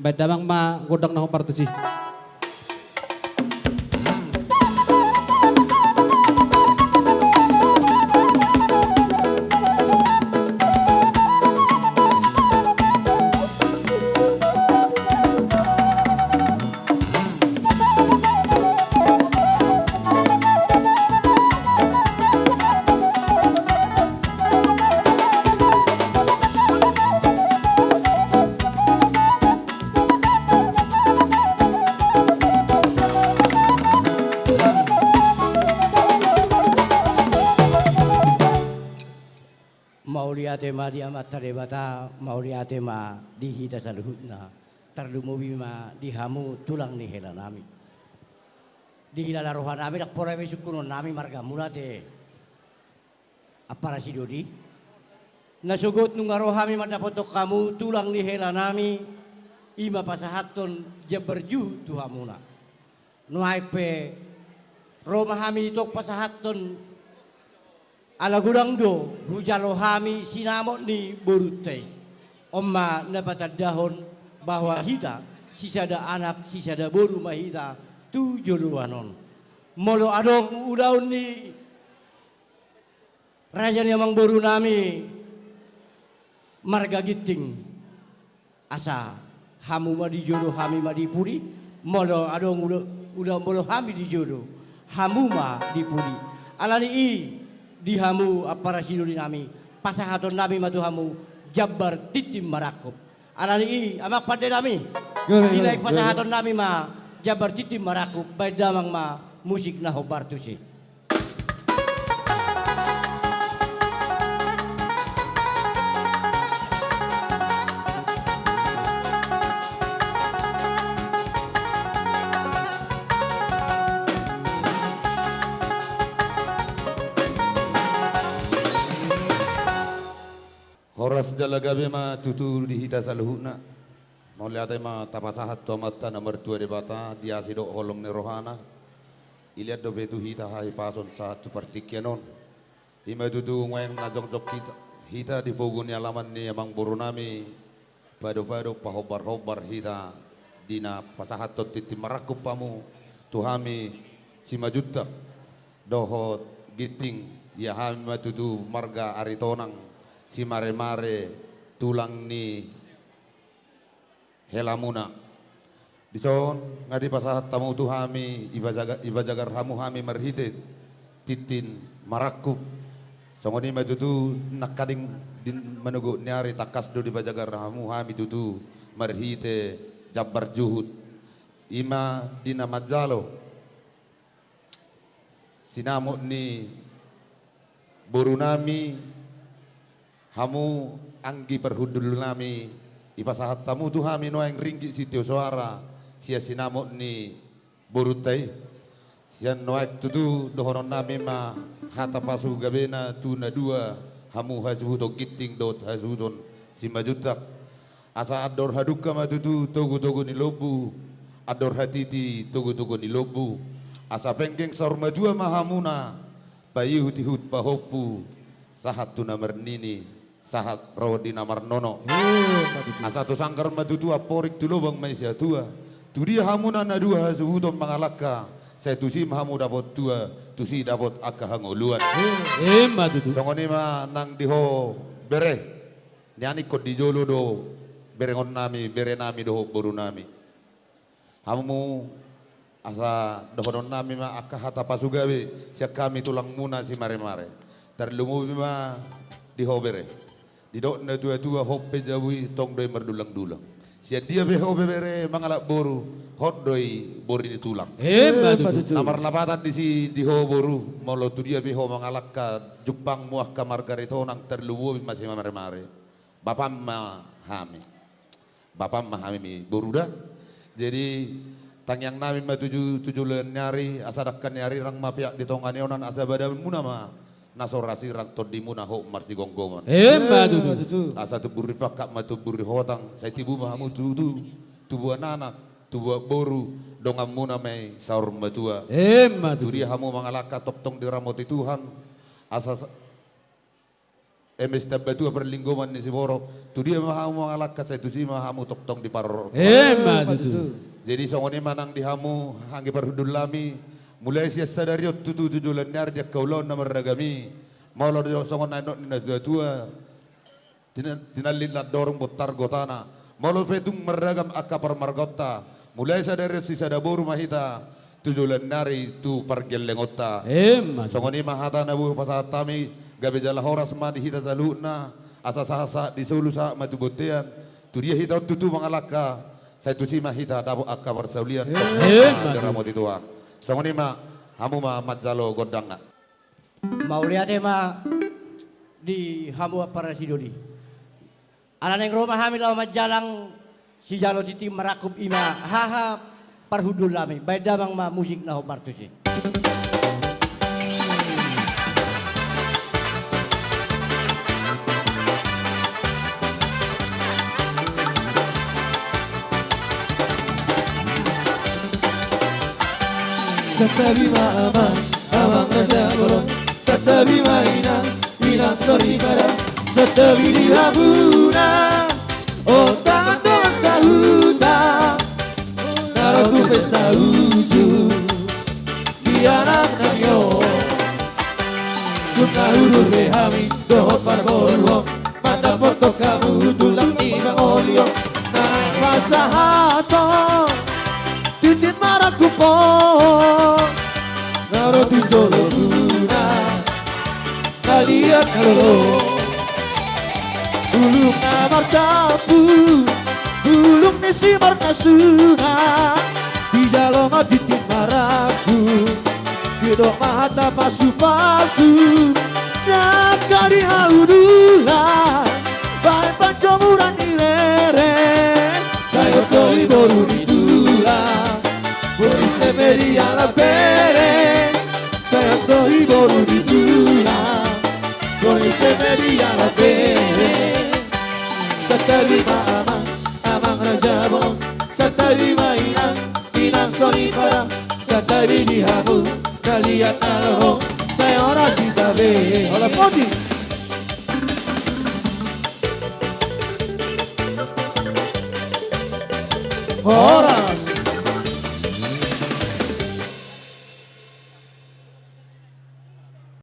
Baik damang ma godang na partusi. Mauliate ma di amat tarebata, mauliate ma di hita saluhutna, tarlumubi ma di hamu tulang ni hela nami. Di hilala rohan nami dak pora besukunon nami marga mulate. Apara si Dodi? Nasugot nung arohami madapotok kamu tulang ni hela nami, ima pasahaton jaberju tuhamuna. Nuhaipe Roma hami tok pasahaton ala gudang do hujalo hami sinamot ni borutay omma nabatad dahon bahwa hita sisada anak sisada boru mahita tu jodohanon molo adong udaun ni raja ni amang boru nami marga giting asa hamu madi jodoh hami madi puri molo adong udah molo hami di jodoh hamu ma di puri alani i di hamu apara siduri nami pasahaton nami matu hamu jabar titim marakop alani i amak pade nami nilai pasahaton nami ma jabar titim marakop bay damang ma musik na hobartusi. Horas jalagabe ma tutu di hita saluhuna. Mau lihat ma tapasahat tomata nomor 2 debata dia sido holong ne rohana. Ilihat do betu hita hai pason saat seperti kenon. Ima tutu ngoyang najong jok hita di pogun alaman ni amang burunami. Pado pahobar hita dina pasahat tot titi marakup pamu tuhami simajuta dohot giting ya hami matutu marga aritonang si mare-mare tulang ni helamuna dison ngadi pasahat tamu tuhami iba jagar hamu hami marhite titin marakup songoni matutu nakading din menugu nyari takas do di bajagar hamu hami tutu marhite jabar juhud ima dina majalo sinamut ni borunami hamu anggi perhudul nami ipasahat tamu tu hami no yang ringgi sitio suara sia sinamot ni borutai sia noak tutu dohoron nami ma hata pasu gabena tuna dua hamu hazuto giting dot hazuton simajutak asa ador haduka ma tutu togu ni lobu ador hatiti togu ni lobu asa pengkeng sorma dua mahamuna bayi hutihut pahopu sahat tuna mernini sahat rodi namar nono asa tu sangkar matutu aporik tu lubang maisya tua tu dia hamuna na dua suhudon mangalaka saya tu si hamu dapat tua tu si dapat aka hangoluan Matutu. songoni ma nang diho bere nyani kod di jolo do bere ngon nami bere nami do boru nami hamu asa dohodon nami ma aka hata pasugawe sia kami tulang muna si mare-mare terlumubi ma diho bere didok na tua hope jawi tong doi merdulang-dulang sia dia be hope bere mangalak boru hot doi bori di tulang Matutu. namar lapatan di si diho boru molo tu dia be ho mangalak ka Jepang muah ka margarito nang terluwu masih mare-mare bapam ma hami mi boruda jadi tangyang namin tujuh nyari asadakkan nyari rang mapiak di tongani onan asa badan muna ma nasorasi rang todimu na ho marsi gonggoman Matutu. asa tu buri pakak ma tu buri hotang saya tibu mahamu tubuh anak tubuh boru dongam muna mai saur matua Matutu. duri hamu mangalaka tok tong diramoti Tuhan asa emes tabatu perlinggoman ni si borok. Tu dia mahamu mengalak ka itu si mahamu tok-tok di paror. Madudu. Jadi songoni manang di hamu hanggi perhudul lami. Mulai siya sadariot tutu tujulan nyar dia kaulon na maragami. Maulor dia songon nanot ni tua. Tinalin na dorong botar gotana. Maulor petung maragam akapar margota. Mulai sadariot si sadaboru mahita. Tujulan nari tu pargelengota. Madudu. Songoni mahata na buh pasatami. Gabe jala horas ma di hita saluna. Asa sahasa di sulu sa matubotean. Tu dia hita tutu mangalaka. Saya tu si mahita dabu akapar saulian. Deramo di tuan. Songoni ma hamu ma majalo godang na. Mauliate ma di hamu para sidodi. Alaneng Roma hamil law majalang si jalo titi merakup ima haha parhudul lami. Baik damang ma musik na hobartusi. Satabi mama, abang najabolo. Satabi maina, ina sorry para. Satabi di habuna, oh tangan dengan sahuta. Kalau tu pesta uju, di anak nangyo. Kuna hudur behami, dohot parbolwo. Manda foto kamu tulang imang olio. Naik pasahato. Titit marakupo Naro di solo guna Kalian kalau Ulung namar tapu Ulung nisi markasuna Di jaloma titit maraku Bidok mahata pasu-pasu Jaka di haudulan Baik pancomuran di lere Saya koi boru di Voi se veria la bere, saya soy boru di dula. Voi se veria la bere, satabi mama, amang rajabo, satabi mainang, inang sorry para, satabi di hamu, kalian aloho, saya ora si tabe. Hola poti. Ora